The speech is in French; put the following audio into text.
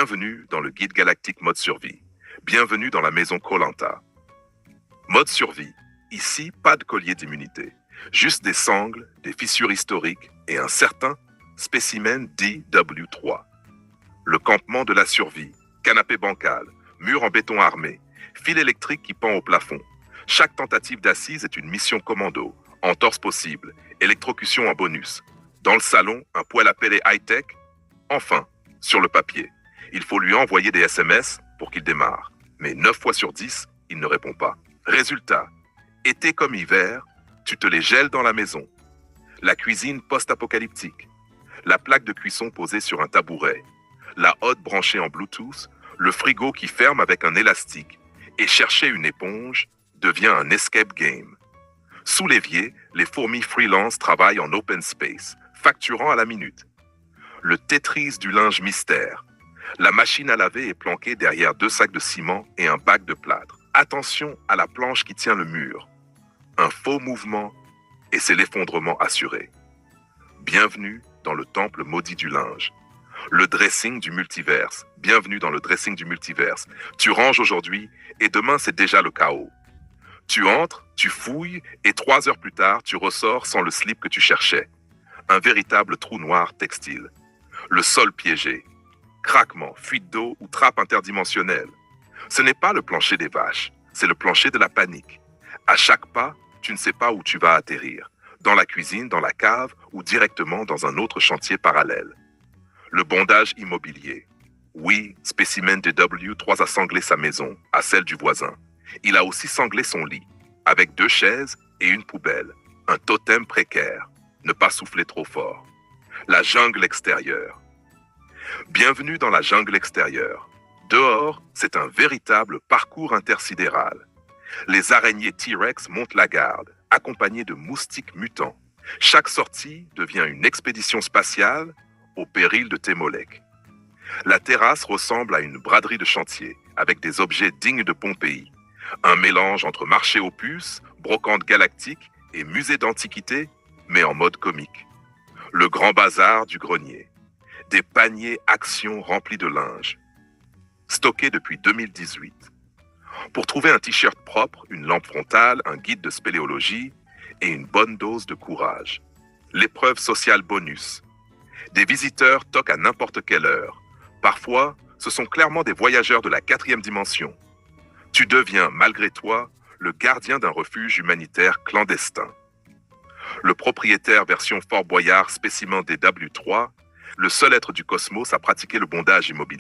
Bienvenue dans le guide galactique mode survie. Bienvenue dans la maison Koh-Lanta. Mode survie. Ici, pas de collier d'immunité. Juste des sangles, des fissures historiques et un certain spécimen DW3. Le campement de la survie. Canapé bancal, mur en béton armé, fil électrique qui pend au plafond. Chaque tentative d'assise est une mission commando. Entorse possible, électrocution en bonus. Dans le salon, un poêle à pelle high-tech. Enfin, sur le papier. Il faut lui envoyer des SMS pour qu'il démarre. Mais 9 fois sur 10, il ne répond pas. Résultat, été comme hiver, tu te les gèles dans la maison. La cuisine post-apocalyptique. La plaque de cuisson posée sur un tabouret. La hotte branchée en Bluetooth. Le frigo qui ferme avec un élastique. Et chercher une éponge devient un escape game. Sous l'évier, les fourmis freelance travaillent en open space, facturant à la minute. Le Tetris du linge mystère. La machine à laver est planquée derrière 2 sacs de ciment et un bac de plâtre. Attention à la planche qui tient le mur. Un faux mouvement et c'est l'effondrement assuré. Bienvenue dans le temple maudit du linge. Le dressing du multiverse. Bienvenue dans le dressing du multiverse. Tu ranges aujourd'hui et demain c'est déjà le chaos. Tu entres, tu fouilles et 3 heures plus tard, tu ressors sans le slip que tu cherchais. Un véritable trou noir textile. Le sol piégé. Craquement, fuite d'eau ou trappe interdimensionnelle. Ce n'est pas le plancher des vaches, c'est le plancher de la panique. À chaque pas, tu ne sais pas où tu vas atterrir. Dans la cuisine, dans la cave ou directement dans un autre chantier parallèle. Le bondage immobilier. Oui, spécimen DW3 a sanglé sa maison, à celle du voisin. Il a aussi sanglé son lit, avec 2 chaises et une poubelle. Un totem précaire. Ne pas souffler trop fort. La jungle extérieure. Bienvenue dans la jungle extérieure. Dehors, c'est un véritable parcours intersidéral. Les araignées T-Rex montent la garde, accompagnées de moustiques mutants. Chaque sortie devient une expédition spatiale au péril de tes molecs. La terrasse ressemble à une braderie de chantier, avec des objets dignes de Pompéi. Un mélange entre marché aux puces, brocante galactique et musée d'antiquité, mais en mode comique. Le grand bazar du grenier. Des paniers actions remplis de linge. Stockés depuis 2018. Pour trouver un t-shirt propre, une lampe frontale, un guide de spéléologie et une bonne dose de courage. L'épreuve sociale bonus. Des visiteurs toquent à n'importe quelle heure. Parfois, ce sont clairement des voyageurs de la 4e dimension. Tu deviens, malgré toi, le gardien d'un refuge humanitaire clandestin. Le propriétaire version Fort Boyard spécimen DW3, le seul être du cosmos à pratiquer le bondage immobilier.